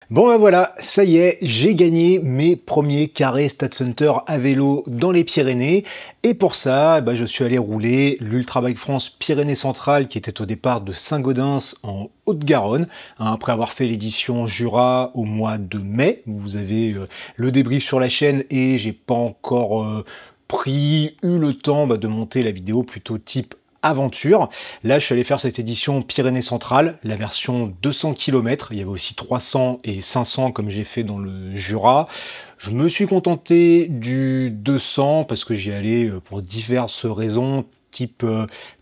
Bon ben voilà, ça y est, j'ai gagné mes premiers carrés StatCenter à vélo dans les Pyrénées. Et pour ça, je suis allé rouler l'Ultra Bike France Pyrénées Centrales qui était au départ de Saint-Gaudens en Haute-Garonne. Après avoir fait l'édition Jura au mois de mai, vous avez le débrief sur la chaîne et j'ai pas encore eu le temps de monter la vidéo plutôt type aventure. Là, je suis allé faire cette édition Pyrénées Centrales, la version 200 km. Il y avait aussi 300 et 500 comme j'ai fait dans le Jura. Je me suis contenté du 200 parce que j'y allais pour diverses raisons, type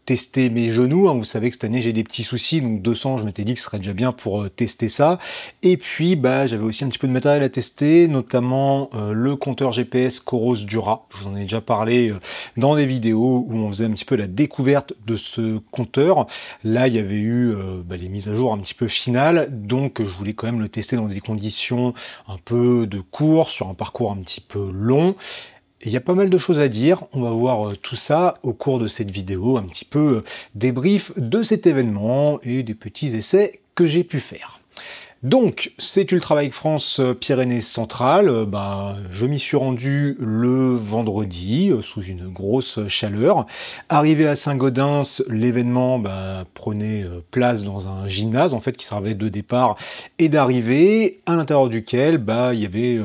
tester mes genoux. Vous savez que cette année j'ai des petits soucis, donc 200, je m'étais dit que ce serait déjà bien pour tester ça. Et puis j'avais aussi un petit peu de matériel à tester, notamment le compteur GPS Coros Dura. Je vous en ai déjà parlé dans des vidéos où on faisait un petit peu la découverte de ce compteur. Là, il y avait eu les mises à jour un petit peu finales, donc je voulais quand même le tester dans des conditions un peu de course, sur un parcours un petit peu long. Il y a pas mal de choses à dire, on va voir tout ça au cours de cette vidéo, un petit peu débrief de cet événement et des petits essais que j'ai pu faire. Donc, c'est Ultra Bike France Pyrénées Centrales, je m'y suis rendu le vendredi, sous une grosse chaleur. Arrivé à Saint-Gaudens, l'événement prenait place dans un gymnase, en fait, qui servait de départ et d'arrivée, à l'intérieur duquel il y avait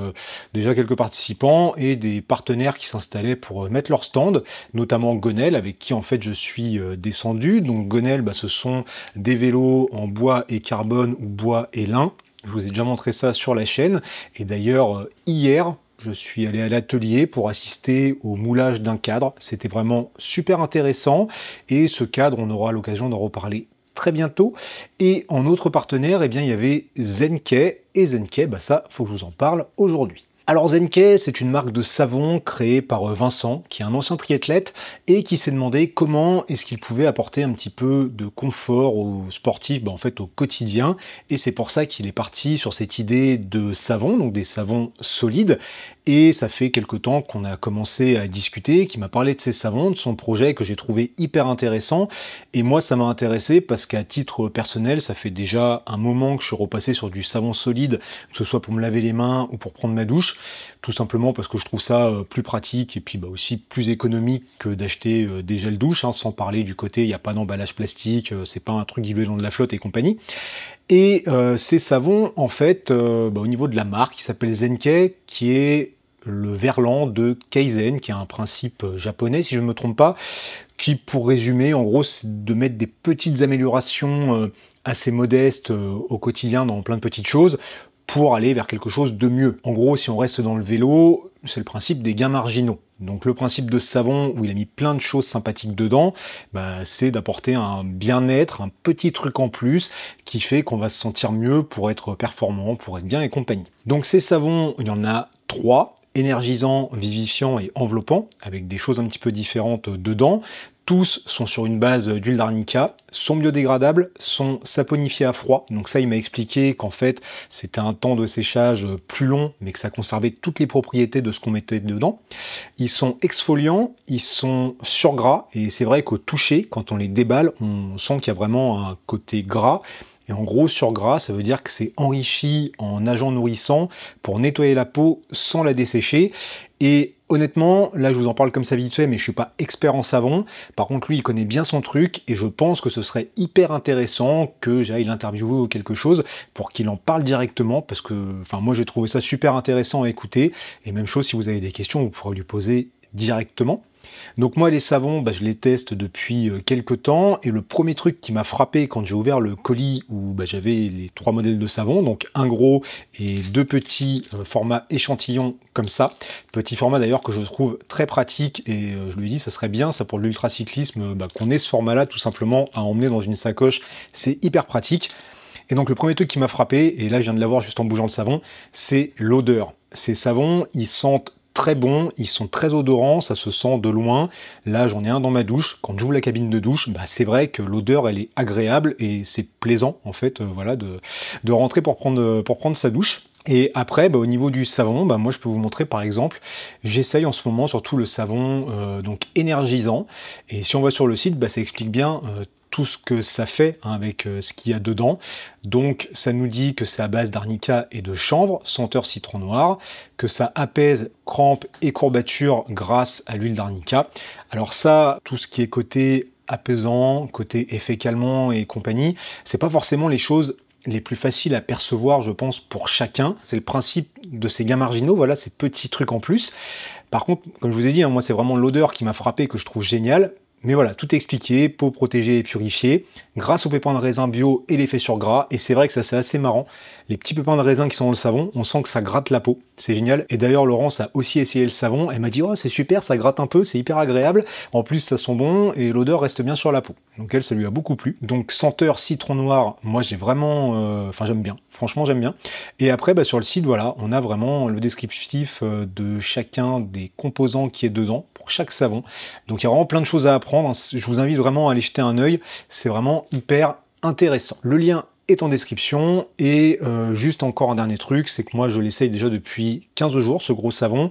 déjà quelques participants et des partenaires qui s'installaient pour mettre leur stand, notamment Gonel, avec qui en fait je suis descendu. Donc Gonel, ce sont des vélos en bois et carbone ou bois et lin. Je vous ai déjà montré ça sur la chaîne. Et d'ailleurs, hier, je suis allé à l'atelier pour assister au moulage d'un cadre. C'était vraiment super intéressant. Et ce cadre, on aura l'occasion d'en reparler très bientôt. Et en autre partenaire, il y avait Zenkei. Et Zenkei, ça, faut que je vous en parle aujourd'hui. Alors Zenkei, c'est une marque de savon créée par Vincent, qui est un ancien triathlète, et qui s'est demandé comment est-ce qu'il pouvait apporter un petit peu de confort aux sportifs, en fait au quotidien, et c'est pour ça qu'il est parti sur cette idée de savon, donc des savons solides, et ça fait quelque temps qu'on a commencé à discuter, qu'il m'a parlé de ses savons, de son projet que j'ai trouvé hyper intéressant, et moi ça m'a intéressé parce qu'à titre personnel, ça fait déjà un moment que je suis repassé sur du savon solide, que ce soit pour me laver les mains ou pour prendre ma douche, tout simplement parce que je trouve ça plus pratique et puis aussi plus économique que d'acheter des gels douche, sans parler du côté, il n'y a pas d'emballage plastique, c'est pas un truc dilué dans de la flotte et compagnie. Et ces savons, en fait, au niveau de la marque, qui s'appelle Zenkei, qui est le verlan de Kaizen, qui est un principe japonais, si je ne me trompe pas, qui, pour résumer, en gros, c'est de mettre des petites améliorations assez modestes au quotidien dans plein de petites choses, pour aller vers quelque chose de mieux. En gros, si on reste dans le vélo, c'est le principe des gains marginaux. Donc le principe de ce savon, où il a mis plein de choses sympathiques dedans, c'est d'apporter un bien-être, un petit truc en plus, qui fait qu'on va se sentir mieux pour être performant, pour être bien et compagnie. Donc ces savons, il y en a 3, énergisant, vivifiant et enveloppant, avec des choses un petit peu différentes dedans. Tous sont sur une base d'huile d'arnica, sont biodégradables, sont saponifiés à froid. Donc ça, il m'a expliqué qu'en fait, c'était un temps de séchage plus long, mais que ça conservait toutes les propriétés de ce qu'on mettait dedans. Ils sont exfoliants, ils sont sur gras, et c'est vrai qu'au toucher, quand on les déballe, on sent qu'il y a vraiment un côté gras. Et en gros, sur gras, ça veut dire que c'est enrichi en agents nourrissants pour nettoyer la peau sans la dessécher. Et honnêtement, là je vous en parle comme ça vite fait, mais je suis pas expert en savon. Par contre, lui, il connaît bien son truc et je pense que ce serait hyper intéressant que j'aille l'interviewer ou quelque chose pour qu'il en parle directement parce que, moi j'ai trouvé ça super intéressant à écouter. Et même chose, si vous avez des questions, vous pourrez lui poser directement. Donc moi les savons, je les teste depuis quelques temps et le premier truc qui m'a frappé quand j'ai ouvert le colis où j'avais les 3 modèles de savon, donc un gros et 2 petits formats échantillons comme ça. Petit format d'ailleurs que je trouve très pratique et je lui ai dit ça serait bien ça pour l'ultracyclisme qu'on ait ce format là tout simplement à emmener dans une sacoche, c'est hyper pratique. Et donc le premier truc qui m'a frappé, et là je viens de l'avoir juste en bougeant le savon, c'est l'odeur. Ces savons, ils sentent très bons, ils sont très odorants, ça se sent de loin. Là, j'en ai un dans ma douche. Quand j'ouvre la cabine de douche, c'est vrai que l'odeur, elle est agréable et c'est plaisant, en fait, de rentrer pour prendre sa douche. Et après, au niveau du savon, moi je peux vous montrer par exemple, j'essaye en ce moment surtout le savon donc énergisant. Et si on va sur le site, ça explique bien tout ce que ça fait hein, avec ce qu'il y a dedans. Donc ça nous dit que c'est à base d'arnica et de chanvre, senteur citron noir, que ça apaise crampes et courbatures grâce à l'huile d'arnica. Alors ça, tout ce qui est côté apaisant, côté effet calmant et compagnie, c'est pas forcément les choses les plus faciles à percevoir, je pense, pour chacun. C'est le principe de ces gains marginaux, voilà, ces petits trucs en plus. Par contre, comme je vous ai dit, hein, moi c'est vraiment l'odeur qui m'a frappé, que je trouve génial. Mais voilà, tout est expliqué, peau protégée et purifiée, grâce aux pépins de raisin bio et l'effet sur gras. Et c'est vrai que ça c'est assez marrant. Les petits pépins de raisin qui sont dans le savon, on sent que ça gratte la peau. C'est génial. Et d'ailleurs, Laurence a aussi essayé le savon. Elle m'a dit, oh c'est super, ça gratte un peu, c'est hyper agréable. En plus, ça sent bon et l'odeur reste bien sur la peau. Donc elle, ça lui a beaucoup plu. Donc senteur citron noir, moi j'ai vraiment... Enfin j'aime bien. Franchement, j'aime bien. Et après, sur le site, voilà, on a vraiment le descriptif de chacun des composants qui est dedans, pour chaque savon. Donc il y a vraiment plein de choses à apprendre. Je vous invite vraiment à aller jeter un œil. C'est vraiment hyper intéressant. Le lien est en description. Et juste encore un dernier truc, c'est que moi, je l'essaye déjà depuis 15 jours, ce gros savon.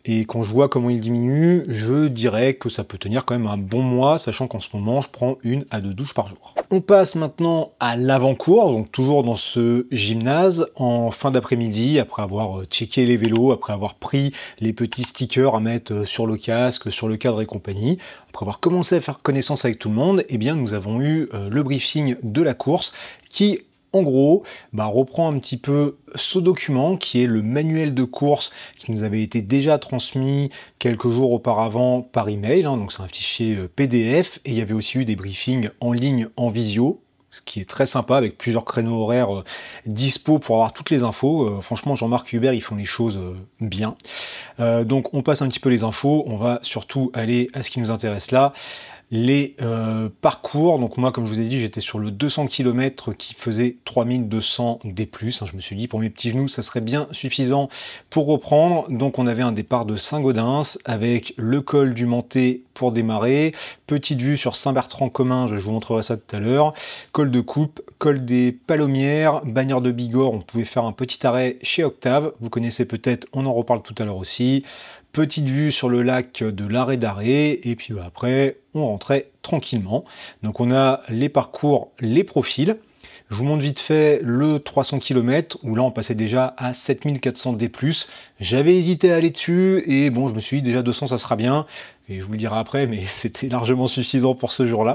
Et quand je vois comment il diminue, je dirais que ça peut tenir quand même un bon mois, sachant qu'en ce moment, je prends 1 à 2 douches par jour. On passe maintenant à l'avant-course, donc toujours dans ce gymnase, en fin d'après-midi, après avoir checké les vélos, après avoir pris les petits stickers à mettre sur le casque, sur le cadre et compagnie, après avoir commencé à faire connaissance avec tout le monde, eh bien nous avons eu le briefing de la course qui... En gros, reprend un petit peu ce document qui est le manuel de course qui nous avait été déjà transmis quelques jours auparavant par email. Hein, donc c'est un fichier PDF et il y avait aussi eu des briefings en ligne en visio, ce qui est très sympa avec plusieurs créneaux horaires dispo pour avoir toutes les infos. Franchement, Jean-Marc Hubert, ils font les choses bien. Donc on passe un petit peu les infos. On va surtout aller à ce qui nous intéresse là. Les parcours, donc moi comme je vous ai dit j'étais sur le 200 km qui faisait 3200 D+, hein, je me suis dit pour mes petits genoux ça serait bien suffisant pour reprendre. Donc on avait un départ de Saint-Gaudens avec le col du Mantet pour démarrer, petite vue sur Saint-Bertrand-Comminges, je vous montrerai ça tout à l'heure, col de Coupe, col des Palomières, Bagnères de Bigorre, on pouvait faire un petit arrêt chez Octave, vous connaissez peut-être, on en reparle tout à l'heure aussi. Petite vue sur le lac de l'Arrêt d'Arrêt, et puis après, on rentrait tranquillement. Donc on a les parcours, les profils. Je vous montre vite fait le 300 km, où là on passait déjà à 7400 D+. J'avais hésité à aller dessus, et bon, je me suis dit déjà 200 ça sera bien. Et je vous le dirai après, mais c'était largement suffisant pour ce jour-là.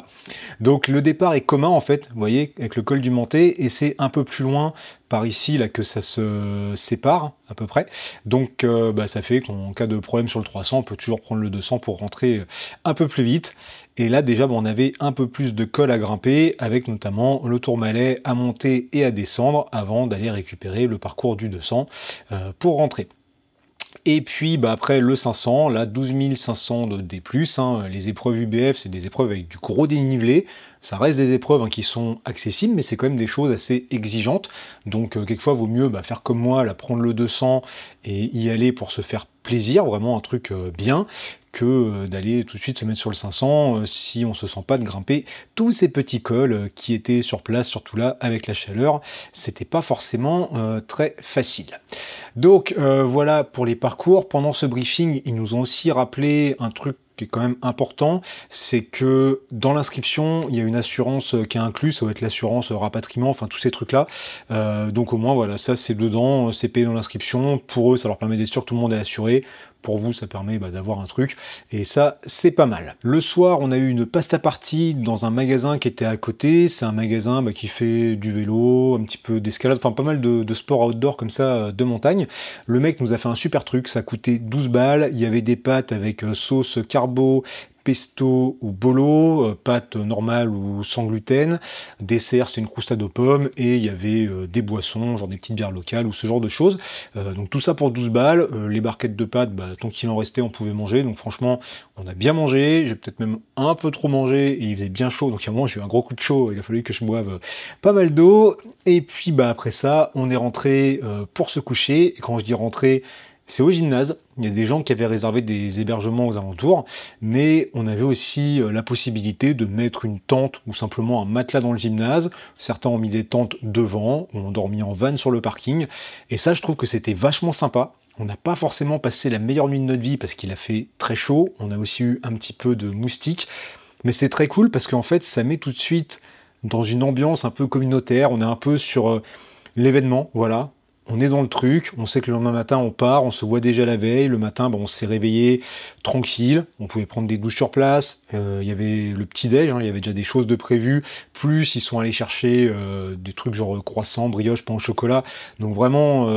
Donc le départ est commun en fait, vous voyez, avec le col du Mantet, et c'est un peu plus loin par ici là que ça se sépare à peu près. Donc ça fait qu'en cas de problème sur le 300, on peut toujours prendre le 200 pour rentrer un peu plus vite. Et là déjà, on avait un peu plus de col à grimper, avec notamment le Tourmalet à monter et à descendre, avant d'aller récupérer le parcours du 200 pour rentrer. Et puis après le 500, là 12 500 de D+, hein, les épreuves UBF, c'est des épreuves avec du gros dénivelé. Ça reste des épreuves qui sont accessibles, mais c'est quand même des choses assez exigeantes. Donc quelquefois, vaut mieux faire comme moi, là, prendre le 200 et y aller pour se faire plaisir, vraiment un truc bien, que d'aller tout de suite se mettre sur le 500 si on se sent pas de grimper tous ces petits cols qui étaient sur place, surtout là avec la chaleur, c'était pas forcément très facile. Donc voilà pour les parcours. Pendant ce briefing, ils nous ont aussi rappelé un truc qui est quand même important, c'est que dans l'inscription, il y a une assurance qui est incluse, ça va être l'assurance rapatriement, enfin tous ces trucs-là. Donc au moins, voilà, ça c'est dedans, c'est payé dans l'inscription. Pour eux, ça leur permet d'être sûr que tout le monde est assuré. Pour vous, ça permet d'avoir un truc. Et ça, c'est pas mal. Le soir, on a eu une pasta party dans un magasin qui était à côté. C'est un magasin qui fait du vélo, un petit peu d'escalade, enfin pas mal de sport outdoor comme ça, de montagne. Le mec nous a fait un super truc, ça coûtait 12 balles. Il y avait des pâtes avec sauce carbo, pesto ou bolo, pâtes normales ou sans gluten, dessert c'était une croustade aux pommes, et il y avait des boissons, genre des petites bières locales ou ce genre de choses. Donc tout ça pour 12 balles, les barquettes de pâtes, tant qu'il en restait on pouvait manger, donc franchement on a bien mangé, j'ai peut-être même un peu trop mangé, et il faisait bien chaud, donc à un moment j'ai eu un gros coup de chaud, il a fallu que je boive pas mal d'eau, et puis après ça on est rentré pour se coucher, et quand je dis rentrer, c'est au gymnase. Il y a des gens qui avaient réservé des hébergements aux alentours, mais on avait aussi la possibilité de mettre une tente ou simplement un matelas dans le gymnase. Certains ont mis des tentes devant, ont dormi en van sur le parking, et ça je trouve que c'était vachement sympa. On n'a pas forcément passé la meilleure nuit de notre vie parce qu'il a fait très chaud, on a aussi eu un petit peu de moustiques, Mais c'est très cool parce qu'en fait, ça met tout de suite dans une ambiance un peu communautaire. On est un peu sur l'événement, voilà. On est dans le truc, on sait que le lendemain matin on part, on se voit déjà la veille, le matin on s'est réveillé tranquille, on pouvait prendre des douches sur place, il y avait le petit-déj, il y avait déjà des choses de prévues, plus ils sont allés chercher des trucs genre croissants, brioche, pain au chocolat, donc vraiment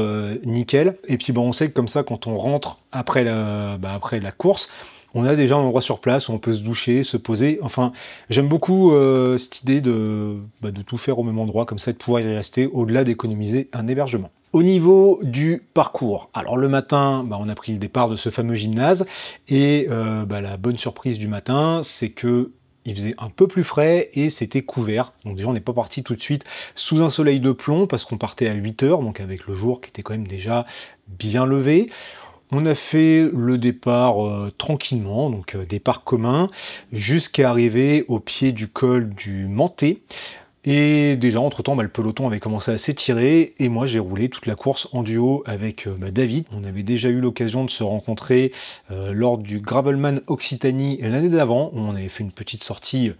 nickel. Et puis on sait que comme ça quand on rentre après la course, on a déjà un endroit sur place où on peut se doucher, se poser. Enfin, j'aime beaucoup cette idée de tout faire au même endroit, comme ça, de pouvoir y rester, au-delà d'économiser un hébergement. Au niveau du parcours, alors le matin, on a pris le départ de ce fameux gymnase, et la bonne surprise du matin, c'est que il faisait un peu plus frais et c'était couvert. Donc déjà, on n'est pas parti tout de suite sous un soleil de plomb, parce qu'on partait à 8 heures, donc avec le jour qui était quand même déjà bien levé. On a fait le départ tranquillement, donc départ commun, jusqu'à arriver au pied du col du Menté. Et déjà, entre-temps, le peloton avait commencé à s'étirer, et moi j'ai roulé toute la course en duo avec David. On avait déjà eu l'occasion de se rencontrer lors du Gravelman Occitanie l'année d'avant, où on avait fait une petite sortie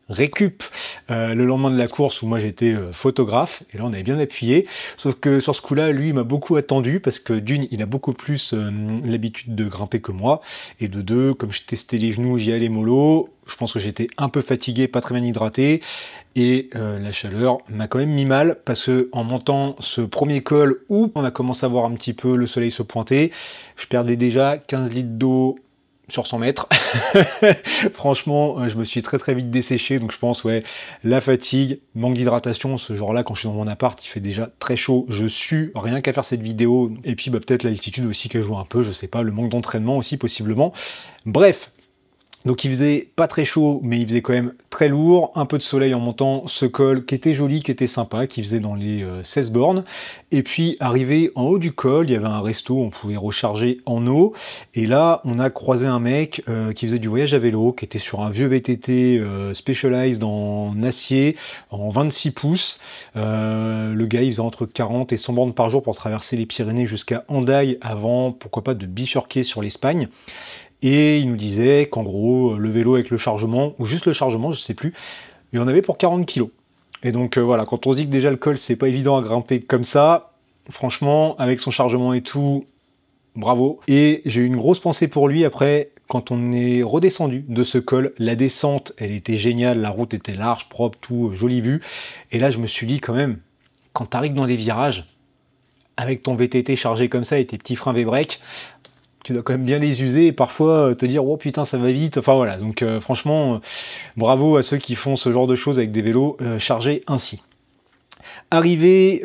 récup le lendemain de la course où moi j'étais photographe, et là on avait bien appuyé, sauf que sur ce coup-là, lui il m'a beaucoup attendu parce que d'une, il a beaucoup plus l'habitude de grimper que moi, et de deux, comme je testais les genoux, j'y allais mollo, je pense que j'étais un peu fatigué, pas très bien hydraté, et la chaleur m'a quand même mis mal, parce que en montant ce premier col où on a commencé à voir un petit peu le soleil se pointer, je perdais déjà 15 litres d'eau sur 100 mètres. Franchement, je me suis très vite desséché, donc je pense, la fatigue, manque d'hydratation, ce genre-là, quand je suis dans mon appart, il fait déjà très chaud, je sue, rien qu'à faire cette vidéo, et puis peut-être l'altitude aussi qui joue un peu, je sais pas, le manque d'entraînement aussi, possiblement. Bref, donc il faisait pas très chaud, mais il faisait quand même très lourd, un peu de soleil en montant ce col qui était joli, qui était sympa, qui faisait dans les 16 bornes. Et puis arrivé en haut du col, il y avait un resto, on pouvait recharger en eau. Et là, on a croisé un mec qui faisait du voyage à vélo, qui était sur un vieux VTT Specialized en acier, en 26 pouces. Le gars, il faisait entre 40 et 100 bornes par jour pour traverser les Pyrénées jusqu'à Hendaye avant, pourquoi pas, de bifurquer sur l'Espagne. Et il nous disait qu'en gros, le vélo avec le chargement, ou juste le chargement, je sais plus, il y en avait pour 40 kilos. Et donc voilà, quand on se dit que déjà le col, c'est pas évident à grimper comme ça, franchement, avec son chargement et tout, bravo. Et j'ai eu une grosse pensée pour lui après, quand on est redescendu de ce col. La descente, elle était géniale, la route était large, propre, tout, jolie vue. Et là, je me suis dit quand même, quand tu arrives dans les virages, avec ton VTT chargé comme ça et tes petits freins V-brake, tu dois quand même bien les user et parfois te dire oh putain ça va vite, enfin voilà, donc franchement bravo à ceux qui font ce genre de choses avec des vélos chargés ainsi. Arrivé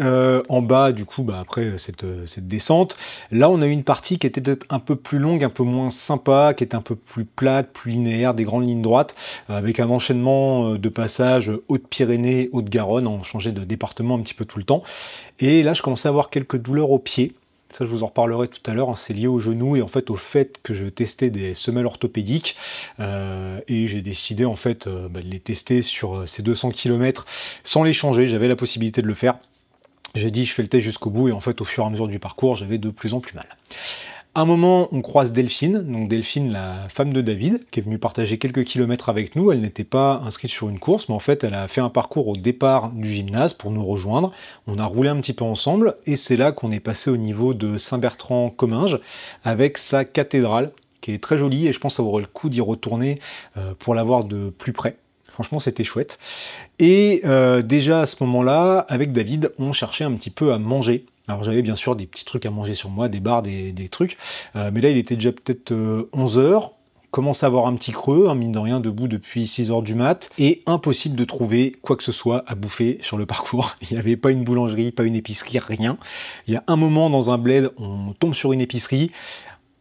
en bas du coup après cette descente, là on a eu une partie qui était peut-être un peu plus longue, un peu moins sympa, qui était un peu plus plate, plus linéaire, des grandes lignes droites, avec un enchaînement de passages Haute-Pyrénées, Haute-Garonne, on changeait de département un petit peu tout le temps, et là je commençais à avoir quelques douleurs aux pieds. Ça, je vous en reparlerai tout à l'heure, c'est lié au genou et en fait au fait que je testais des semelles orthopédiques et j'ai décidé en fait de les tester sur ces 200 km sans les changer, j'avais la possibilité de le faire. J'ai dit je fais le test jusqu'au bout et en fait au fur et à mesure du parcours, j'avais de plus en plus mal. À un moment, on croise Delphine, donc Delphine, la femme de David, qui est venue partager quelques kilomètres avec nous. Elle n'était pas inscrite sur une course, mais en fait, elle a fait un parcours au départ du gymnase pour nous rejoindre. On a roulé un petit peu ensemble, et c'est là qu'on est passé au niveau de Saint-Bertrand-Comminges, avec sa cathédrale, qui est très jolie, et je pense que ça vaudrait le coup d'y retourner pour la voir de plus près. Franchement, c'était chouette. Et déjà à ce moment-là, avec David, on cherchait un petit peu à manger. Alors j'avais bien sûr des petits trucs à manger sur moi, des bars, des trucs, mais là il était déjà peut-être 11h, commence à avoir un petit creux, mine de rien, debout depuis 6h du mat, et impossible de trouver quoi que ce soit à bouffer sur le parcours. Il n'y avait pas une boulangerie, pas une épicerie, rien. Il y a un moment dans un bled, on tombe sur une épicerie,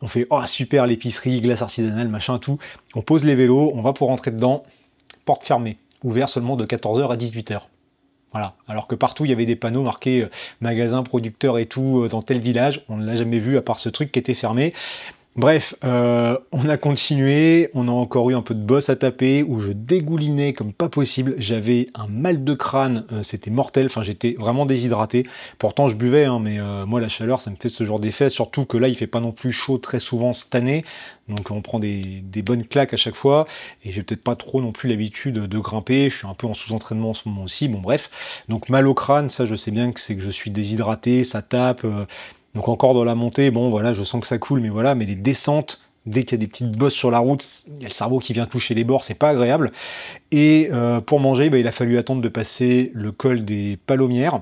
on fait « Oh super l'épicerie, glace artisanale, machin, tout ». On pose les vélos, on va pour rentrer dedans, porte fermée, ouvert seulement de 14h à 18h. Voilà, alors que partout il y avait des panneaux marqués magasin, producteur et tout dans tel village, on ne l'a jamais vu à part ce truc qui était fermé. Bref, on a continué, on a encore eu un peu de boss à taper, où je dégoulinais comme pas possible, j'avais un mal de crâne, c'était mortel, enfin j'étais vraiment déshydraté. Pourtant je buvais, hein, mais moi la chaleur ça me fait ce genre d'effet, surtout que là il fait pas non plus chaud très souvent cette année, donc on prend des bonnes claques à chaque fois, et j'ai peut-être pas trop non plus l'habitude de grimper, je suis un peu en sous-entraînement en ce moment aussi, bon bref. Donc mal au crâne, ça je sais bien que c'est que je suis déshydraté, ça tape, donc encore dans la montée, bon voilà, je sens que ça coule, mais voilà, mais les descentes, dès qu'il y a des petites bosses sur la route, il y a le cerveau qui vient toucher les bords, c'est pas agréable. Et pour manger, bah, il a fallu attendre de passer le col des Palomières,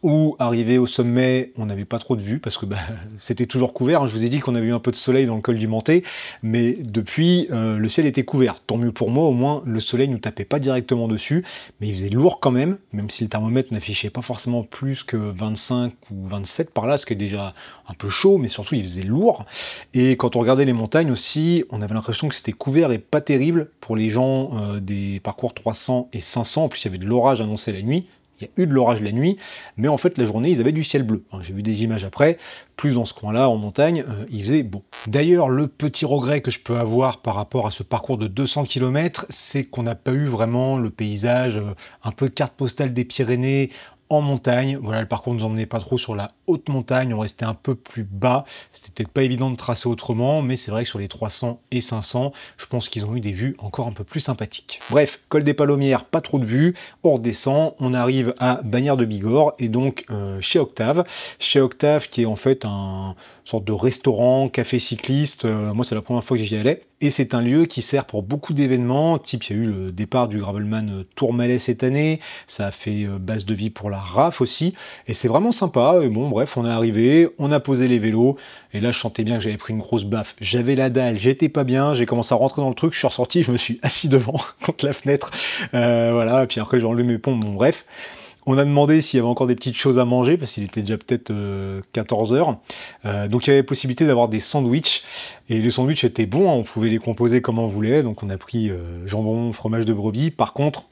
où arrivé au sommet, on n'avait pas trop de vue, parce que bah, c'était toujours couvert, hein. Je vous ai dit qu'on avait eu un peu de soleil dans le col du Menté, mais depuis, le ciel était couvert. Tant mieux pour moi, au moins, le soleil ne nous tapait pas directement dessus, mais il faisait lourd quand même si le thermomètre n'affichait pas forcément plus que 25 ou 27 par là, ce qui est déjà un peu chaud, mais surtout il faisait lourd. Et quand on regardait les montagnes aussi, on avait l'impression que c'était couvert et pas terrible pour les gens des parcours 300 et 500, en plus il y avait de l'orage annoncé la nuit. Il y a eu de l'orage la nuit, mais en fait la journée ils avaient du ciel bleu. J'ai vu des images après, plus dans ce coin-là en montagne, il faisait beau. D'ailleurs, le petit regret que je peux avoir par rapport à ce parcours de 200 km, c'est qu'on n'a pas eu vraiment le paysage un peu carte postale des Pyrénées, en montagne. Voilà, le parcours ne nous emmenait pas trop sur la haute montagne, on restait un peu plus bas. C'était peut-être pas évident de tracer autrement, mais c'est vrai que sur les 300 et 500, je pense qu'ils ont eu des vues encore un peu plus sympathiques. Bref, col des Palomières, pas trop de vues, on redescend, on arrive à Bagnères de Bigorre, et donc chez Octave. Chez Octave, qui est en fait un sorte de restaurant, café cycliste. Moi, c'est la première fois que j'y allais. Et c'est un lieu qui sert pour beaucoup d'événements, type il y a eu le départ du Gravelman Tourmalet cette année, ça a fait base de vie pour la RAF aussi, et c'est vraiment sympa. Et bon bref, on est arrivé, on a posé les vélos, et là je sentais bien que j'avais pris une grosse baffe, j'avais la dalle, j'étais pas bien, j'ai commencé à rentrer dans le truc, je suis ressorti, je me suis assis devant, contre la fenêtre, voilà, et puis après j'ai enlevé mes pompes, bon bref. On a demandé s'il y avait encore des petites choses à manger, parce qu'il était déjà peut-être 14 heures. Donc il y avait possibilité d'avoir des sandwichs. Et les sandwichs étaient bons, hein, on pouvait les composer comme on voulait. Donc on a pris jambon, fromage de brebis. Par contre,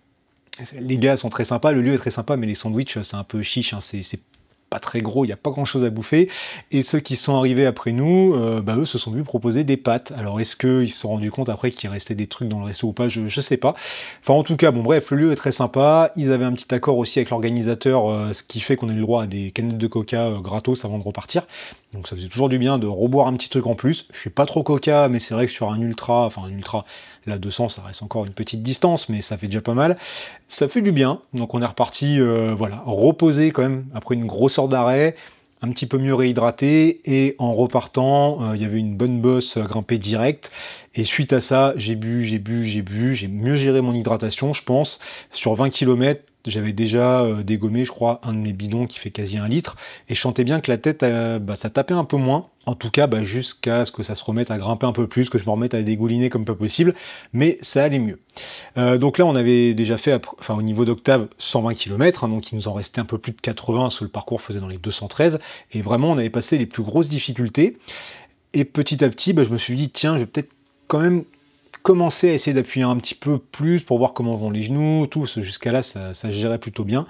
les gars sont très sympas, le lieu est très sympa, mais les sandwichs, c'est un peu chiche, hein, c'est pas très gros, il n'y a pas grand chose à bouffer. Et ceux qui sont arrivés après nous, eux se sont vus proposer des pâtes. Alors est-ce qu'ils se sont rendus compte après qu'il restait des trucs dans le resto ou pas, je sais pas. Enfin en tout cas, bon bref, le lieu est très sympa. Ils avaient un petit accord aussi avec l'organisateur, ce qui fait qu'on a eu le droit à des canettes de coca gratos avant de repartir. Donc ça faisait toujours du bien de reboire un petit truc en plus. Je suis pas trop coca, mais c'est vrai que sur un ultra, la 200 ça reste encore une petite distance, mais ça fait déjà pas mal. Ça fait du bien, donc on est reparti, voilà, reposé quand même, après une grosse heure d'arrêt, un petit peu mieux réhydraté, et en repartant, il y avait une bonne bosse grimpée direct, et suite à ça, j'ai mieux géré mon hydratation, je pense. Sur 20 km, j'avais déjà dégommé, je crois, un de mes bidons qui fait quasi 1 litre, et je sentais bien que la tête, ça tapait un peu moins, en tout cas jusqu'à ce que ça se remette à grimper un peu plus, que je me remette à dégouliner comme pas possible, mais ça allait mieux. Donc là on avait déjà fait, au niveau d'Octave, 120 km, hein, donc il nous en restait un peu plus de 80, parce que le parcours faisait dans les 213, et vraiment on avait passé les plus grosses difficultés, et petit à petit je me suis dit tiens, je vais peut-être quand même commencer à essayer d'appuyer un petit peu plus pour voir comment vont les genoux, tout, parce que jusqu'à là ça gérait plutôt bien.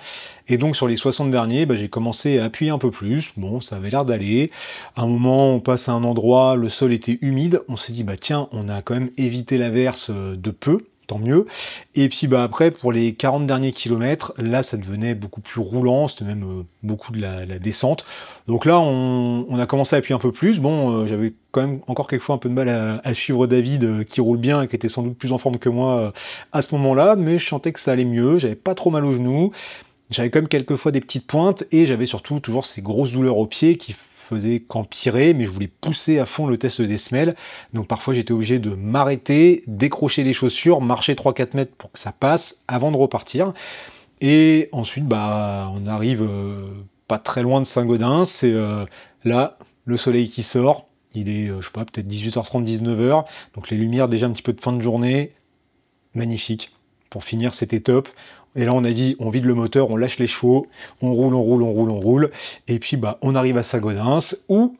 Et donc sur les 60 derniers, j'ai commencé à appuyer un peu plus, bon ça avait l'air d'aller. À un moment on passe à un endroit, le sol était humide, on s'est dit tiens, on a quand même évité l'averse de peu, tant mieux. Et puis après, pour les 40 derniers kilomètres, là ça devenait beaucoup plus roulant, c'était même beaucoup de la descente. Donc là on a commencé à appuyer un peu plus. Bon, j'avais quand même encore quelquefois un peu de mal à suivre David qui roule bien et qui était sans doute plus en forme que moi à ce moment-là, mais je sentais que ça allait mieux, j'avais pas trop mal aux genoux, j'avais quand même quelquefois des petites pointes, et j'avais surtout toujours ces grosses douleurs aux pieds qui faisait qu'empirer, mais je voulais pousser à fond le test des semelles, donc parfois j'étais obligé de m'arrêter, décrocher les chaussures, marcher 3-4 mètres pour que ça passe, avant de repartir, et ensuite on arrive pas très loin de Saint-Gaudens, c'est là, le soleil qui sort, il est, je sais pas, peut-être 18h30, 19h, donc les lumières déjà un petit peu de fin de journée, magnifique, pour finir c'était top. Et là, on a dit, on vide le moteur, on lâche les chevaux, on roule, et puis on arrive à Saint-Gaudens, où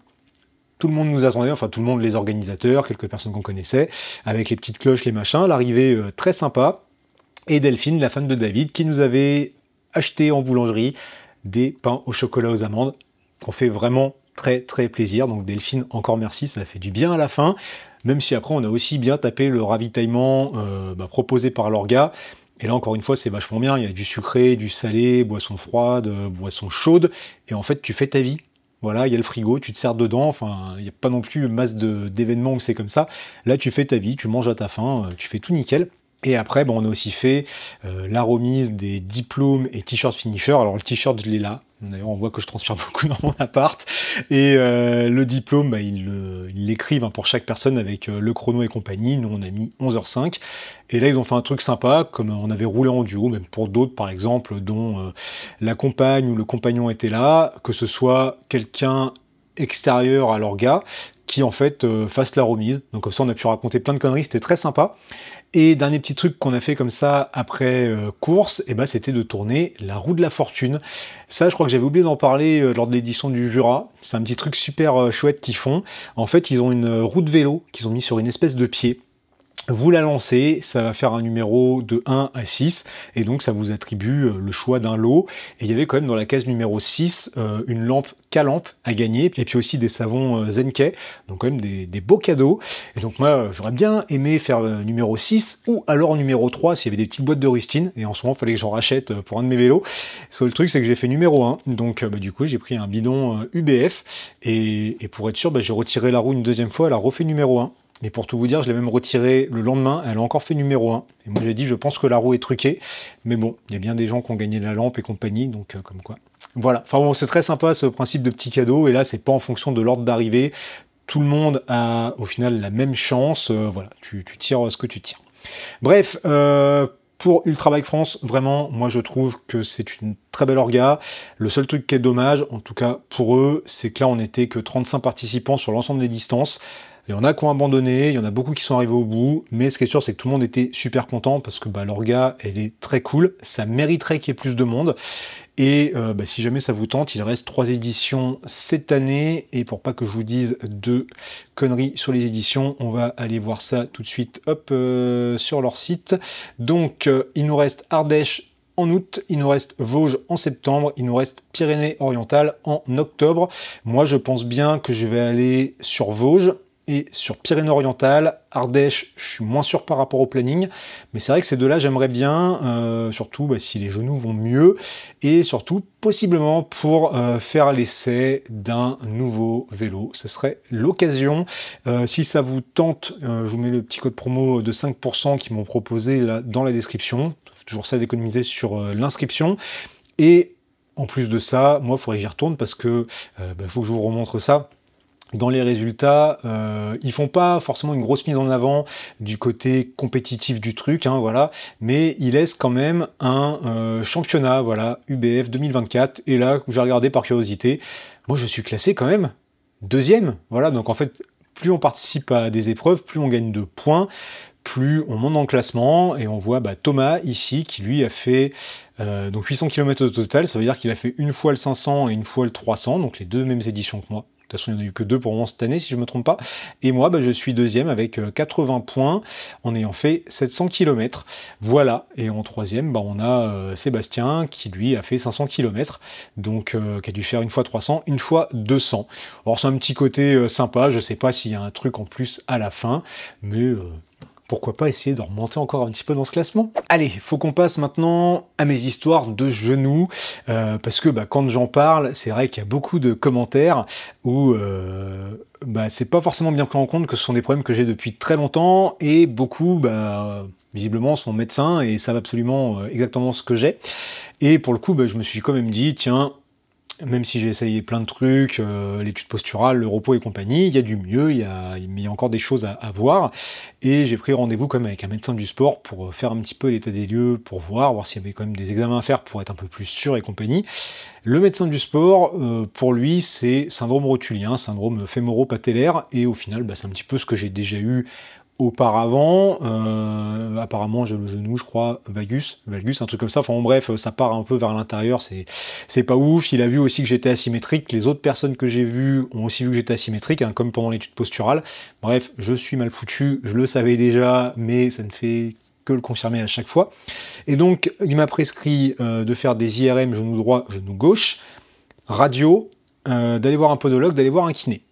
tout le monde nous attendait, enfin tout le monde, les organisateurs, quelques personnes qu'on connaissait, avec les petites cloches, les machins, l'arrivée très sympa, et Delphine, la femme de David, qui nous avait acheté en boulangerie des pains au chocolat aux amandes, qu'on fait vraiment très très plaisir. Donc Delphine, encore merci, ça a fait du bien à la fin. Même si après on a aussi bien tapé le ravitaillement proposé par l'orga. Et là encore une fois c'est vachement bien, il y a du sucré, du salé, boisson froide, boisson chaude, et en fait tu fais ta vie. Voilà, il y a le frigo, tu te sers dedans, enfin il n'y a pas non plus masse d'événements où c'est comme ça. Là tu fais ta vie, tu manges à ta faim, tu fais tout nickel. Et après, on a aussi fait la remise des diplômes et t-shirt finisher. Alors le t-shirt, je l'ai là. D'ailleurs, on voit que je transpire beaucoup dans mon appart. Et le diplôme, ils l'écrivent pour chaque personne avec le chrono et compagnie. Nous, on a mis 11h05. Et là, ils ont fait un truc sympa, comme on avait roulé en duo, même pour d'autres, par exemple, dont la compagne ou le compagnon était là, que ce soit quelqu'un extérieur à l'orga, qui en fait fasse la remise. Donc comme ça, on a pu raconter plein de conneries, c'était très sympa. Et dernier petit truc qu'on a fait comme ça après course, c'était de tourner la roue de la fortune. Ça, je crois que j'avais oublié d'en parler lors de l'édition du Jura. C'est un petit truc super chouette qu'ils font. En fait, ils ont une roue de vélo qu'ils ont mis sur une espèce de pied. Vous la lancez, ça va faire un numéro de 1 à 6, et donc ça vous attribue le choix d'un lot. Et il y avait quand même dans la case numéro 6 une lampe K-lampe à gagner, et puis aussi des savons Zenkei, donc quand même des beaux cadeaux. Et donc moi, j'aurais bien aimé faire numéro 6, ou alors numéro 3, s'il y avait des petites boîtes de rustine, et en ce moment, il fallait que j'en rachète pour un de mes vélos. Sauf le truc, c'est que j'ai fait numéro 1, donc du coup, j'ai pris un bidon UBF, et pour être sûr, j'ai retiré la roue une deuxième fois, elle a refait numéro 1. Et pour tout vous dire, je l'ai même retirée le lendemain, elle a encore fait numéro 1. Et moi j'ai dit, je pense que la roue est truquée. Mais bon, il y a bien des gens qui ont gagné la lampe et compagnie, donc comme quoi. Voilà, enfin bon, c'est très sympa ce principe de petit cadeau, et là c'est pas en fonction de l'ordre d'arrivée. Tout le monde a au final la même chance, voilà, tu tires ce que tu tires. Bref, pour Ultra Bike France, vraiment, moi je trouve que c'est une très belle orga. Le seul truc qui est dommage, en tout cas pour eux, c'est que là on n'était que 35 participants sur l'ensemble des distances. Il y en a qui ont abandonné, il y en a beaucoup qui sont arrivés au bout, mais ce qui est sûr, c'est que tout le monde était super content parce que l'orga, elle est très cool, ça mériterait qu'il y ait plus de monde. Et si jamais ça vous tente, il reste 3 éditions cette année, et pour pas que je vous dise de conneries sur les éditions, on va aller voir ça tout de suite, hop, sur leur site. Donc, il nous reste Ardèche en août, il nous reste Vosges en septembre, il nous reste Pyrénées-Orientales en octobre. Moi, je pense bien que je vais aller sur Vosges, et sur Pyrénées-Orientales, Ardèche, je suis moins sûr par rapport au planning, mais c'est vrai que ces deux-là, j'aimerais bien, surtout si les genoux vont mieux, et surtout, possiblement, pour faire l'essai d'un nouveau vélo. Ce serait l'occasion. Si ça vous tente, je vous mets le petit code promo de 5% qu'ils m'ont proposé là, dans la description. Toujours ça d'économiser sur l'inscription. Et en plus de ça, moi, il faudrait que j'y retourne, parce que faut que je vous remontre ça. Dans les résultats, ils font pas forcément une grosse mise en avant du côté compétitif du truc, voilà, mais ils laissent quand même un championnat, voilà, UBF 2024, et là, j'ai regardé par curiosité, moi je suis classé quand même deuxième, voilà, donc en fait, plus on participe à des épreuves, plus on gagne de points, plus on monte dans le classement, et on voit Thomas ici, qui lui a fait donc 800 km au total, ça veut dire qu'il a fait une fois le 500 et une fois le 300, donc les deux mêmes éditions que moi. De toute façon, il n'y en a eu que 2 pour moi cette année, si je ne me trompe pas. Et moi, je suis deuxième avec 80 points, en ayant fait 700 km. Voilà. Et en troisième, on a Sébastien, qui lui a fait 500 km, donc qui a dû faire une fois 300, une fois 200. Alors c'est un petit côté sympa, je ne sais pas s'il y a un truc en plus à la fin, mais pourquoi pas essayer de remonter encore un petit peu dans ce classement. Allez, faut qu'on passe maintenant à mes histoires de genoux, parce que quand j'en parle, c'est vrai qu'il y a beaucoup de commentaires où c'est pas forcément bien pris en compte que ce sont des problèmes que j'ai depuis très longtemps, et beaucoup, visiblement, sont médecins et savent absolument exactement ce que j'ai. Et pour le coup, je me suis quand même dit, tiens, même si j'ai essayé plein de trucs, l'étude posturale, le repos et compagnie, il y a du mieux, il y a encore des choses à voir. Et j'ai pris rendez-vous quand même avec un médecin du sport pour faire un petit peu l'état des lieux, pour voir s'il y avait quand même des examens à faire pour être un peu plus sûr et compagnie. Le médecin du sport, pour lui, c'est syndrome rotulien, syndrome fémoro-patellaire, et au final, c'est un petit peu ce que j'ai déjà eu auparavant. Apparemment j'ai le genou, je crois, valgus, un truc comme ça, enfin bref, ça part un peu vers l'intérieur, c'est pas ouf. Il a vu aussi que j'étais asymétrique, les autres personnes que j'ai vues ont aussi vu que j'étais asymétrique, comme pendant l'étude posturale. Bref, je suis mal foutu, je le savais déjà, mais ça ne fait que le confirmer à chaque fois. Et donc il m'a prescrit de faire des IRM genou droit, genou gauche, radio, d'aller voir un podologue, d'aller voir un kiné.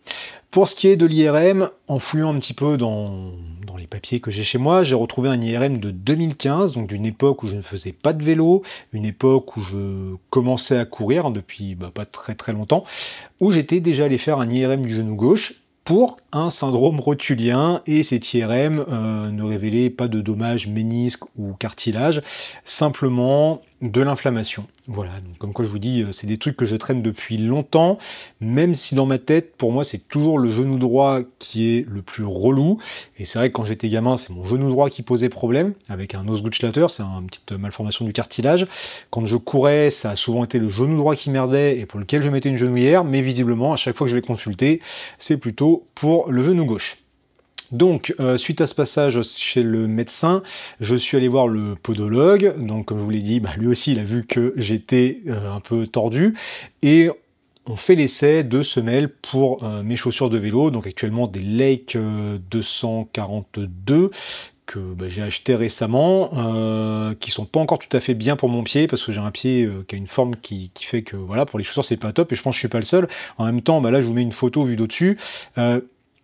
Pour ce qui est de l'IRM, en fouillant un petit peu dans les papiers que j'ai chez moi, j'ai retrouvé un IRM de 2015, donc d'une époque où je ne faisais pas de vélo, une époque où je commençais à courir, depuis pas très très longtemps, où j'étais déjà allé faire un IRM du genou gauche pour un syndrome rotulien, et cet IRM ne révélait pas de dommages ménisques ou cartilage, simplement de l'inflammation. Voilà, donc comme quoi je vous dis, c'est des trucs que je traîne depuis longtemps, même si dans ma tête, pour moi, c'est toujours le genou droit qui est le plus relou, et c'est vrai que quand j'étais gamin, c'est mon genou droit qui posait problème, avec un Osgood-Schlatter, c'est une petite malformation du cartilage. Quand je courais, ça a souvent été le genou droit qui merdait, et pour lequel je mettais une genouillère, mais visiblement, à chaque fois que je vais consulter, c'est plutôt pour le genou gauche. Donc, suite à ce passage chez le médecin, je suis allé voir le podologue. Donc, comme je vous l'ai dit, lui aussi, il a vu que j'étais un peu tordu. Et on fait l'essai de semelles pour mes chaussures de vélo. Donc, actuellement, des Lake 242 que j'ai acheté récemment, qui sont pas encore tout à fait bien pour mon pied, parce que j'ai un pied qui a une forme qui fait que, voilà, pour les chaussures, c'est pas top. Et je pense que je suis pas le seul. En même temps, là, je vous mets une photo vue d'au-dessus.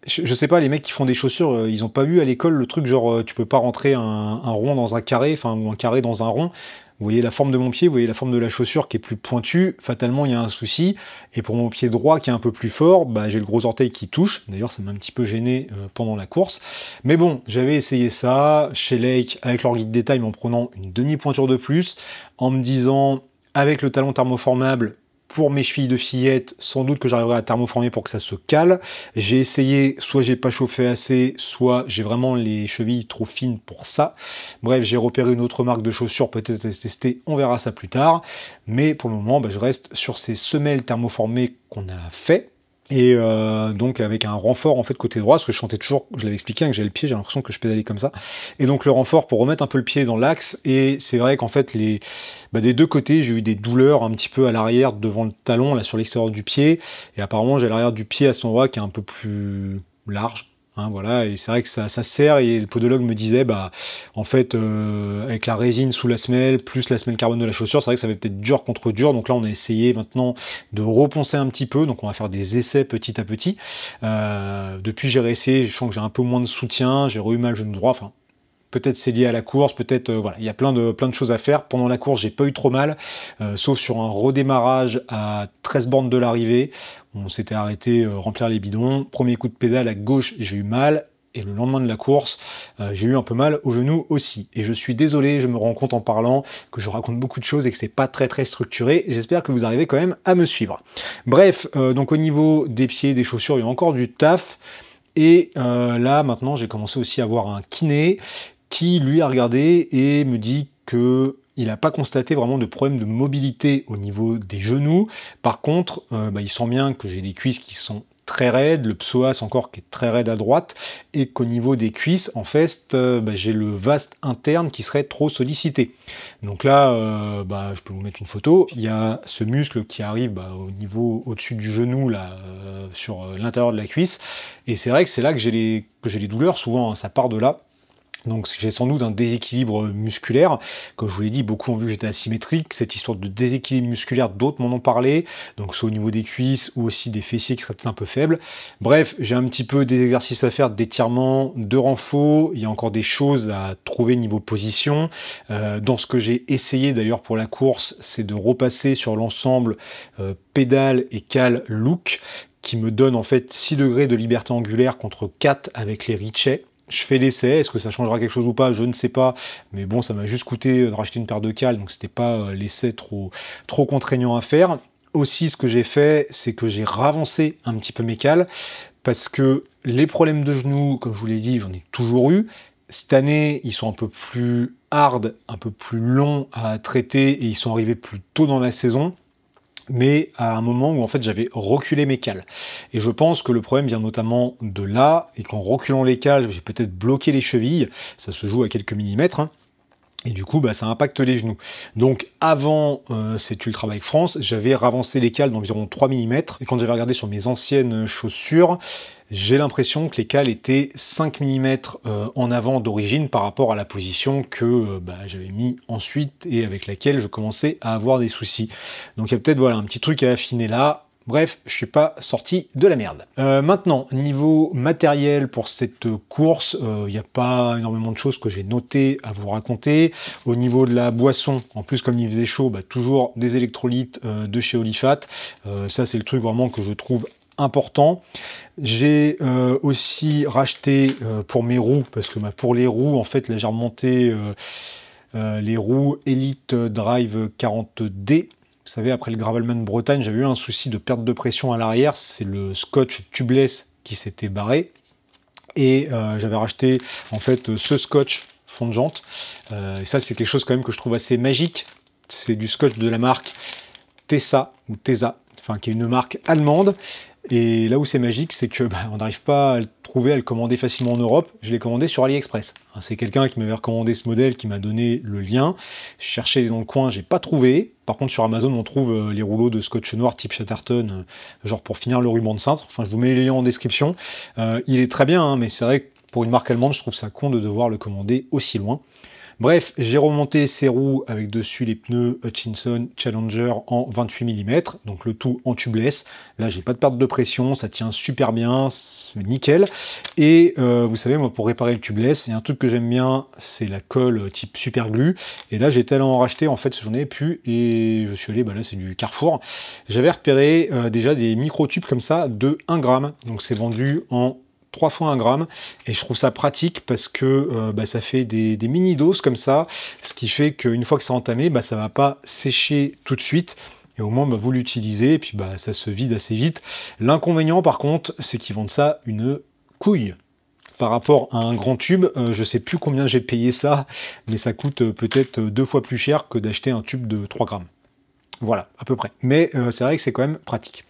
Je sais pas, les mecs qui font des chaussures, ils ont pas vu à l'école le truc genre tu peux pas rentrer un rond dans un carré, ou un carré dans un rond. Vous voyez la forme de mon pied, vous voyez la forme de la chaussure qui est plus pointue, fatalement il y a un souci. Et pour mon pied droit qui est un peu plus fort, j'ai le gros orteil qui touche. D'ailleurs ça m'a un petit peu gêné pendant la course. Mais bon, j'avais essayé ça chez Lake avec leur guide détail en prenant une demi-pointure de plus, en me disant avec le talon thermoformable, pour mes chevilles de fillette, sans doute que j'arriverai à thermoformer pour que ça se cale. J'ai essayé, soit j'ai pas chauffé assez, soit j'ai vraiment les chevilles trop fines pour ça. Bref, j'ai repéré une autre marque de chaussures, peut-être à tester, on verra ça plus tard. Mais pour le moment, je reste sur ces semelles thermoformées qu'on a fait. Et donc avec un renfort en fait côté droit, parce que je chantais toujours, je l'avais expliqué, que j'ai le pied, j'ai l'impression que je pédalais comme ça. Et donc le renfort pour remettre un peu le pied dans l'axe, et c'est vrai qu'en fait des deux côtés, j'ai eu des douleurs un petit peu à l'arrière, devant le talon, là sur l'extérieur du pied, et apparemment j'ai l'arrière du pied à cet endroit qui est un peu plus large. Voilà, et c'est vrai que ça serre, et le podologue me disait, en fait, avec la résine sous la semelle, plus la semelle carbone de la chaussure, c'est vrai que ça va peut-être dur contre dur, donc là on a essayé maintenant de reponcer un petit peu, donc on va faire des essais petit à petit. Depuis j'ai réessayé, je sens que j'ai un peu moins de soutien, j'ai eu mal le genou droit, peut-être c'est lié à la course, peut-être, voilà, il y a plein de choses à faire. Pendant la course, j'ai pas eu trop mal, sauf sur un redémarrage à 13 bornes de l'arrivée. On s'était arrêté remplir les bidons. Premier coup de pédale à gauche, j'ai eu mal. Et le lendemain de la course, j'ai eu un peu mal au genou aussi. Et je suis désolé, je me rends compte en parlant que je raconte beaucoup de choses et que c'est pas très très structuré. J'espère que vous arrivez quand même à me suivre. Bref, donc au niveau des pieds, des chaussures, il y a encore du taf. Et là, maintenant, j'ai commencé aussi à avoir un kiné qui lui a regardé et me dit que il n'a pas constaté vraiment de problème de mobilité au niveau des genoux. Par contre, il sent bien que j'ai des cuisses qui sont très raides, le psoas encore qui est très raide à droite, et qu'au niveau des cuisses, en fait, j'ai le vaste interne qui serait trop sollicité. Donc là, je peux vous mettre une photo. Il y a ce muscle qui arrive au niveau au-dessus du genou, là, sur l'intérieur de la cuisse, et c'est vrai que c'est là que j'ai les douleurs, souvent, ça part de là. Donc j'ai sans doute un déséquilibre musculaire. Comme je vous l'ai dit, beaucoup ont vu que j'étais asymétrique. Cette histoire de déséquilibre musculaire, d'autres m'en ont parlé. Donc soit au niveau des cuisses ou aussi des fessiers qui seraient peut-être un peu faibles. Bref, j'ai un petit peu des exercices à faire, d'étirement, de renfort. Il y a encore des choses à trouver niveau position. Dans ce que j'ai essayé d'ailleurs pour la course, c'est de repasser sur l'ensemble pédale et cale look, qui me donne en fait 6 degrés de liberté angulaire contre 4 avec les Richet. Je fais l'essai, est-ce que ça changera quelque chose ou pas, je ne sais pas, mais bon, ça m'a juste coûté de racheter une paire de cales, donc c'était pas l'essai trop contraignant à faire. Aussi, ce que j'ai fait, c'est que j'ai ravancé un petit peu mes cales, parce que les problèmes de genoux, comme je vous l'ai dit, j'en ai toujours eu. Cette année, ils sont un peu plus hard, un peu plus longs à traiter, et ils sont arrivés plus tôt dans la saison, mais à un moment où en fait j'avais reculé mes cales. Et je pense que le problème vient notamment de là, et qu'en reculant les cales, j'ai peut-être bloqué les chevilles, ça se joue à quelques millimètres, et du coup ça impacte les genoux. Donc avant cet Ultra Bike France, j'avais ravancé les cales d'environ 3 mm, et quand j'avais regardé sur mes anciennes chaussures, j'ai l'impression que les cales étaient 5 mm en avant d'origine par rapport à la position que j'avais mis ensuite et avec laquelle je commençais à avoir des soucis. Donc il y a peut-être un petit truc à affiner là. Bref, je suis pas sorti de la merde. Maintenant, niveau matériel pour cette course, il n'y a pas énormément de choses que j'ai notées à vous raconter. Au niveau de la boisson, en plus comme il faisait chaud, toujours des électrolytes de chez Olifat. Ça c'est le truc vraiment que je trouve important. J'ai aussi racheté pour mes roues, parce que pour les roues, en fait, là j'ai remonté les roues Elite Drive 40D. Vous savez, après le Gravelman Bretagne, j'avais eu un souci de perte de pression à l'arrière. C'est le scotch tubeless qui s'était barré. Et j'avais racheté en fait ce scotch fond de jante. Et ça, c'est quelque chose quand même que je trouve assez magique. C'est du scotch de la marque Tesa, ou Tesa, enfin qui est une marque allemande. Et là où c'est magique, c'est que on n'arrive pas à le trouver, à le commander facilement en Europe. Je l'ai commandé sur AliExpress. C'est quelqu'un qui m'avait recommandé ce modèle, qui m'a donné le lien. Je cherchais dans le coin, j'ai pas trouvé. Par contre, sur Amazon, on trouve les rouleaux de scotch noir type Chatterton, genre pour finir le ruban de cintre. Enfin, je vous mets les liens en description. Il est très bien, hein, mais c'est vrai que pour une marque allemande, je trouve ça con de devoir le commander aussi loin. Bref, j'ai remonté ces roues avec dessus les pneus Hutchinson Challenger en 28 mm, donc le tout en tubeless. Là, j'ai pas de perte de pression, ça tient super bien, c'est nickel. Et vous savez, moi, pour réparer le tubeless, il y a un truc que j'aime bien, c'est la colle type super glue. Et là, j'étais allé en racheter, en fait, j'en avais plus, et je suis allé, là, c'est du Carrefour. J'avais repéré déjà des micro-tubes comme ça de 1 gramme, donc c'est vendu en 3 fois 1 gramme, et je trouve ça pratique parce que ça fait des mini doses comme ça, ce qui fait qu'une fois que c'est entamé, ça va pas sécher tout de suite, et au moins vous l'utilisez, et puis ça se vide assez vite. L'inconvénient par contre, c'est qu'ils vendent ça une couille. Par rapport à un grand tube, je sais plus combien j'ai payé ça, mais ça coûte peut-être 2 fois plus cher que d'acheter un tube de 3 grammes. Voilà, à peu près. Mais c'est vrai que c'est quand même pratique.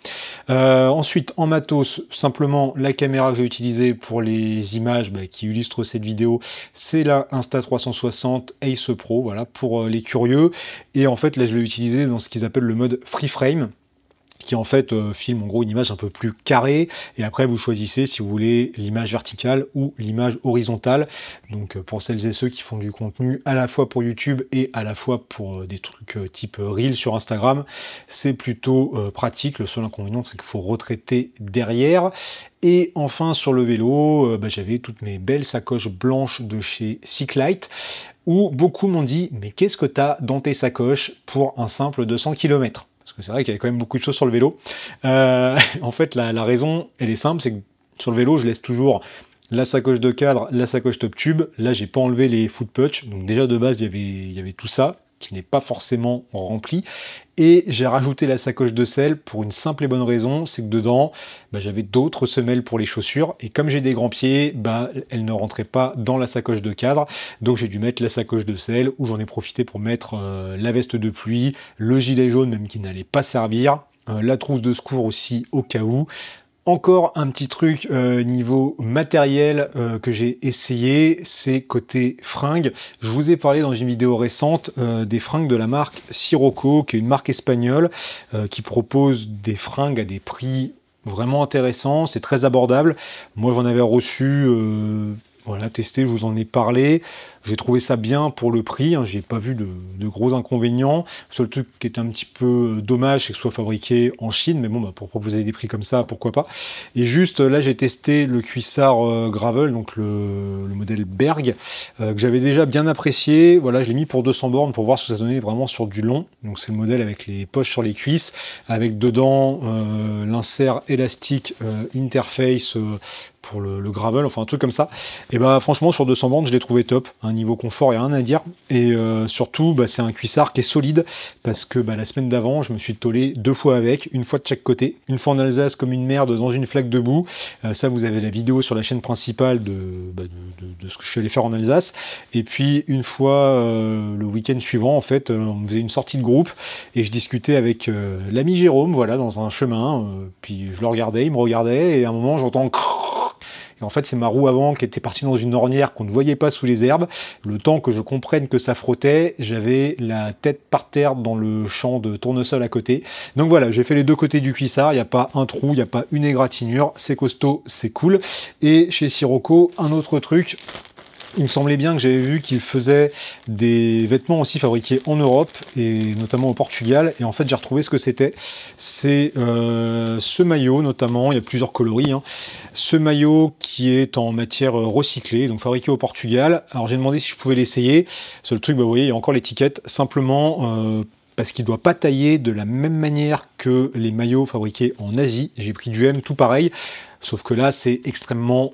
Ensuite, en matos, simplement la caméra que j'ai utilisée pour les images qui illustrent cette vidéo, c'est la Insta360 Ace Pro, voilà, pour les curieux. Et en fait, là, je l'ai utilisé dans ce qu'ils appellent le mode Free Frame, qui en fait filme en gros une image un peu plus carrée, et après vous choisissez si vous voulez l'image verticale ou l'image horizontale. Donc pour celles et ceux qui font du contenu à la fois pour YouTube et à la fois pour des trucs type Reel sur Instagram, c'est plutôt pratique. Le seul inconvénient, c'est qu'il faut retraiter derrière. Et enfin sur le vélo, j'avais toutes mes belles sacoches blanches de chez Cyclite, où beaucoup m'ont dit « mais qu'est-ce que tu as dans tes sacoches pour un simple 200 km ?» Parce que c'est vrai qu'il y a quand même beaucoup de choses sur le vélo. En fait, la raison, elle est simple, c'est que sur le vélo, je laisse toujours la sacoche de cadre, la sacoche top tube. Là, j'ai pas enlevé les foot pouch, donc déjà de base, il y avait tout ça, qui n'est pas forcément rempli. Et j'ai rajouté la sacoche de selle pour une simple et bonne raison, c'est que dedans, j'avais d'autres semelles pour les chaussures, et comme j'ai des grands pieds, elles ne rentraient pas dans la sacoche de cadre, donc j'ai dû mettre la sacoche de selle, où j'en ai profité pour mettre la veste de pluie, le gilet jaune même qui n'allait pas servir, la trousse de secours aussi au cas où. Encore un petit truc niveau matériel que j'ai essayé, c'est côté fringues. Je vous ai parlé dans une vidéo récente des fringues de la marque Sirocco, qui est une marque espagnole qui propose des fringues à des prix vraiment intéressants, c'est très abordable. Moi j'en avais reçu, voilà, testé, je vous en ai parlé. J'ai trouvé ça bien pour le prix, hein, j'ai pas vu de gros inconvénients. Le seul truc qui est un petit peu dommage, c'est que ce soit fabriqué en Chine, mais bon, pour proposer des prix comme ça, pourquoi pas. Et juste, là, j'ai testé le cuissard Gravel, donc le modèle Berg, que j'avais déjà bien apprécié. Voilà, je l'ai mis pour 200 bornes pour voir ce que ça donnait vraiment sur du long. Donc c'est le modèle avec les poches sur les cuisses, avec dedans l'insert élastique interface pour le gravel, enfin un truc comme ça. Et franchement, sur 200 bornes, je l'ai trouvé top. Niveau confort, il n'y a rien à dire. Et surtout, c'est un cuissard qui est solide, parce que la semaine d'avant, je me suis tollé 2 fois avec, une fois de chaque côté. Une fois en Alsace comme une merde dans une flaque de boue. Ça, vous avez la vidéo sur la chaîne principale de ce que je suis allé faire en Alsace. Et puis, une fois, le week-end suivant, en fait, on faisait une sortie de groupe, et je discutais avec l'ami Jérôme, voilà, dans un chemin. Puis je le regardais, il me regardait, et à un moment, j'entends... Et en fait, c'est ma roue avant qui était partie dans une ornière qu'on ne voyait pas sous les herbes. Le temps que je comprenne que ça frottait, j'avais la tête par terre dans le champ de tournesol à côté. Donc voilà, j'ai fait les deux côtés du cuissard. Il n'y a pas un trou, il n'y a pas une égratignure. C'est costaud, c'est cool. Et chez Sirocco, un autre truc, Il me semblait bien que j'avais vu qu'il faisait des vêtements aussi fabriqués en Europe, et notamment au Portugal, et en fait j'ai retrouvé ce que c'était. C'est ce maillot notamment, il y a plusieurs coloris, hein. Ce maillot qui est en matière recyclée, donc fabriqué au Portugal. Alors j'ai demandé si je pouvais l'essayer. Seul truc, bah, vous voyez, il y a encore l'étiquette, simplement parce qu'il ne doit pas tailler de la même manière que les maillots fabriqués en Asie. J'ai pris du M, tout pareil, sauf que là c'est extrêmement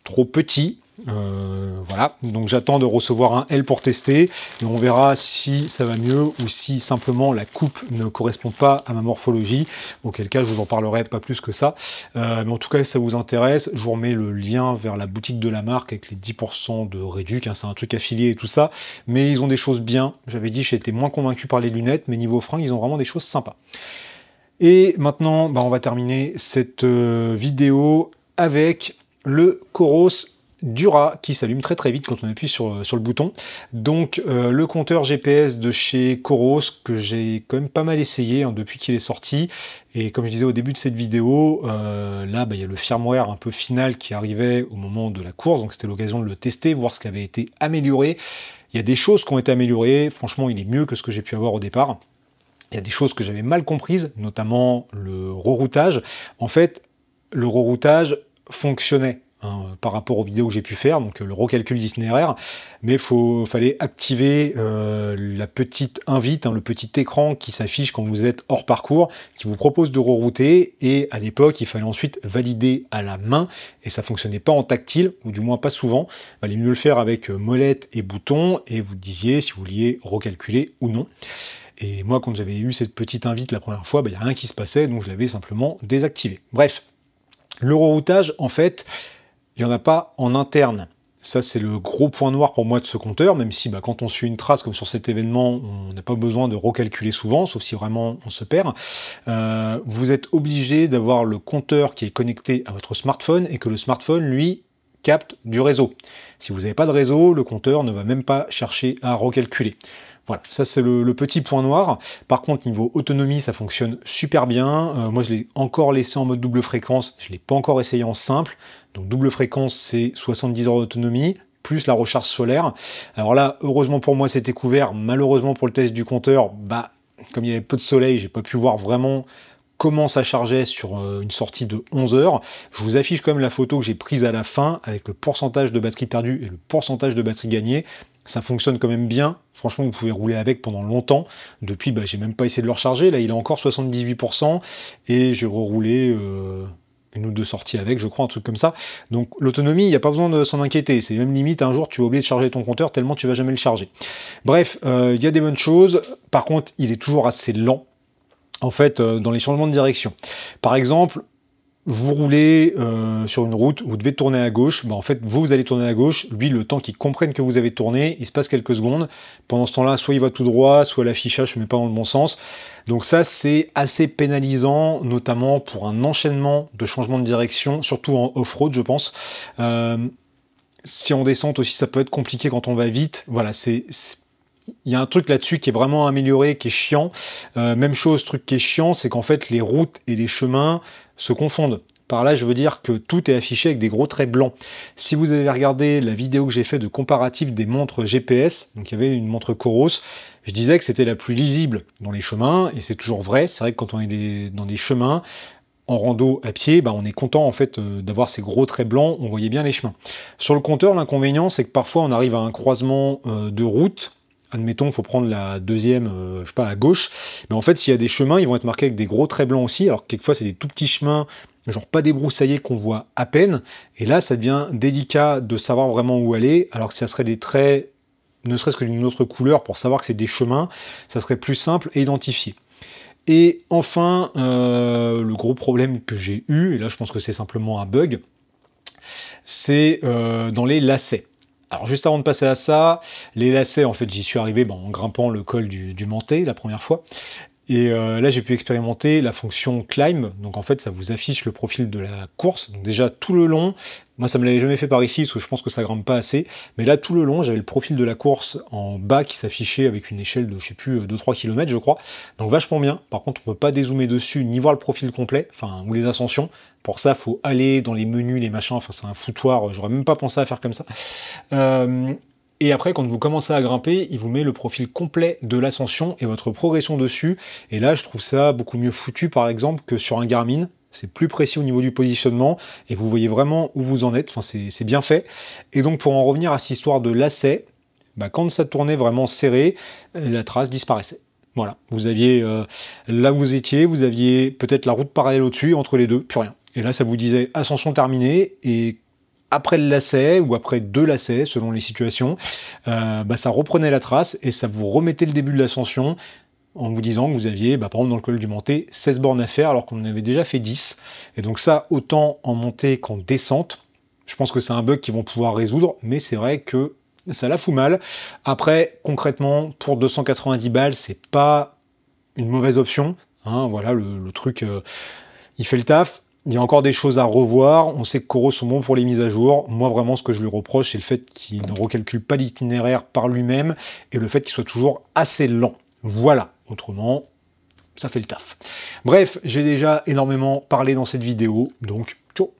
trop petit. Voilà, donc j'attends de recevoir un L pour tester et on verra si ça va mieux ou si simplement la coupe ne correspond pas à ma morphologie, auquel cas je vous en parlerai pas plus que ça. Mais en tout cas, si ça vous intéresse, je vous remets le lien vers la boutique de la marque avec les 10% de réduc, hein, c'est un truc affilié et tout ça, mais ils ont des choses bien. J'avais dit j'étais moins convaincu par les lunettes, mais niveau fringues, ils ont vraiment des choses sympas. Et maintenant, bah, on va terminer cette vidéo avec le Coros Dura qui s'allume très très vite quand on appuie sur le bouton. Donc le compteur GPS de chez Coros que j'ai quand même pas mal essayé hein, depuis qu'il est sorti. Et comme je disais au début de cette vidéo, là bah, il y a le firmware un peu final qui arrivait au moment de la course. Donc c'était l'occasion de le tester, voir ce qui avait été amélioré. Il y a des choses qui ont été améliorées. Franchement, il est mieux que ce que j'ai pu avoir au départ. Il y a des choses que j'avais mal comprises, notamment le reroutage. En fait, le reroutage fonctionnait hein, par rapport aux vidéos que j'ai pu faire, donc le recalcul d'itinéraire, mais il fallait activer la petite invite, hein, le petit écran qui s'affiche quand vous êtes hors parcours, qui vous propose de rerouter, et à l'époque, il fallait ensuite valider à la main, et ça fonctionnait pas en tactile, ou du moins pas souvent. Il valait mieux le faire avec molette et bouton, et vous disiez si vous vouliez recalculer ou non. Et moi, quand j'avais eu cette petite invite la première fois, il n'y a rien qui se passait, donc je l'avais simplement désactivé. Bref, le reroutage, en fait, il n'y en a pas en interne. Ça, c'est le gros point noir pour moi de ce compteur, même si quand on suit une trace comme sur cet événement, on n'a pas besoin de recalculer souvent, sauf si vraiment on se perd. Vous êtes obligé d'avoir le compteur qui est connecté à votre smartphone et que le smartphone, lui, capte du réseau. Si vous n'avez pas de réseau, le compteur ne va même pas chercher à recalculer. Voilà, ça c'est le petit point noir. Par contre, niveau autonomie, ça fonctionne super bien. Moi, je l'ai encore laissé en mode double fréquence. Je ne l'ai pas encore essayé en simple. Donc, double fréquence, c'est 70 heures d'autonomie, plus la recharge solaire. Alors là, heureusement pour moi, c'était couvert. Malheureusement pour le test du compteur, comme il y avait peu de soleil, j'ai pas pu voir vraiment comment ça chargeait sur une sortie de 11 heures. Je vous affiche quand même la photo que j'ai prise à la fin, avec le pourcentage de batterie perdue et le pourcentage de batterie gagnée. Ça fonctionne quand même bien. Franchement, vous pouvez rouler avec pendant longtemps. Depuis, j'ai même pas essayé de le recharger. Là, il est encore 78%. Et j'ai reroulé une ou deux sorties avec, je crois, un truc comme ça. Donc, l'autonomie, il n'y a pas besoin de s'en inquiéter. C'est même limite, un jour, tu vas oublier de charger ton compteur tellement tu vas jamais le charger. Bref, il y a des bonnes choses. Par contre, il est toujours assez lent, en fait, dans les changements de direction. Par exemple, vous roulez sur une route, vous devez tourner à gauche, en fait vous allez tourner à gauche, lui le temps qu'il comprenne que vous avez tourné, il se passe quelques secondes, pendant ce temps-là soit il va tout droit, soit l'affichage ne met pas dans le bon sens, donc ça c'est assez pénalisant, notamment pour un enchaînement de changements de direction, surtout en off-road je pense. Si en descente aussi ça peut être compliqué quand on va vite, voilà, il y a un truc là-dessus qui est vraiment amélioré, qui est chiant. Même chose, truc qui est chiant, c'est qu'en fait les routes et les chemins se confondent. Par là, je veux dire que tout est affiché avec des gros traits blancs. Si vous avez regardé la vidéo que j'ai fait de comparatif des montres GPS, donc il y avait une montre Coros, je disais que c'était la plus lisible dans les chemins, et c'est toujours vrai. C'est vrai que quand on est dans des chemins, en rando à pied, on est content en fait d'avoir ces gros traits blancs, on voyait bien les chemins. Sur le compteur, l'inconvénient, c'est que parfois on arrive à un croisement de route. Admettons, il faut prendre la deuxième, je sais pas, à gauche. Mais en fait, s'il y a des chemins, ils vont être marqués avec des gros traits blancs aussi. Alors quelquefois, c'est des tout petits chemins, genre pas débroussaillés, qu'on voit à peine. Et là, ça devient délicat de savoir vraiment où aller. Alors que ça serait des traits, ne serait-ce que d'une autre couleur, pour savoir que c'est des chemins, ça serait plus simple et identifié. Et enfin, le gros problème que j'ai eu, et là je pense que c'est simplement un bug, c'est dans les lacets. Alors juste avant de passer à ça, les lacets, en fait, j'y suis arrivé en grimpant le col du Mentet la première fois. Et là, j'ai pu expérimenter la fonction Climb. Donc en fait, ça vous affiche le profil de la course. Donc déjà, tout le long, Moi, ça me l'avait jamais fait par ici, parce que je pense que ça grimpe pas assez. Mais là, tout le long, j'avais le profil de la course en bas qui s'affichait avec une échelle de, je sais plus, 2-3 km, je crois. Donc vachement bien. Par contre, on peut pas dézoomer dessus, ni voir le profil complet, enfin, ou les ascensions. Pour ça, faut aller dans les menus, les machins, enfin, c'est un foutoir. J'aurais même pas pensé à faire comme ça. Et après, quand vous commencez à grimper, il vous met le profil complet de l'ascension et votre progression dessus. Et là, je trouve ça beaucoup mieux foutu, par exemple, que sur un Garmin. C'est plus précis au niveau du positionnement et vous voyez vraiment où vous en êtes. Enfin, c'est bien fait. Et donc, pour en revenir à cette histoire de lacet, bah, quand ça tournait vraiment serré, la trace disparaissait. Voilà. Vous aviez là où vous étiez, vous aviez peut-être la route parallèle au-dessus, entre les deux, plus rien. Et là, ça vous disait ascension terminée et après le lacet, ou après 2 lacets, selon les situations, bah, ça reprenait la trace et ça vous remettait le début de l'ascension en vous disant que vous aviez, bah, par exemple dans le col du Monté, 16 bornes à faire alors qu'on en avait déjà fait 10. Et donc ça, autant en montée qu'en descente, je pense que c'est un bug qu'ils vont pouvoir résoudre, mais c'est vrai que ça la fout mal. Après, concrètement, pour 290 balles, c'est pas une mauvaise option. Hein, voilà, le truc, il fait le taf. Il y a encore des choses à revoir. On sait que Coros sont bons pour les mises à jour. Moi, vraiment, ce que je lui reproche, c'est le fait qu'il ne recalcule pas l'itinéraire par lui-même et le fait qu'il soit toujours assez lent. Voilà. Autrement, ça fait le taf. Bref, j'ai déjà énormément parlé dans cette vidéo, donc ciao.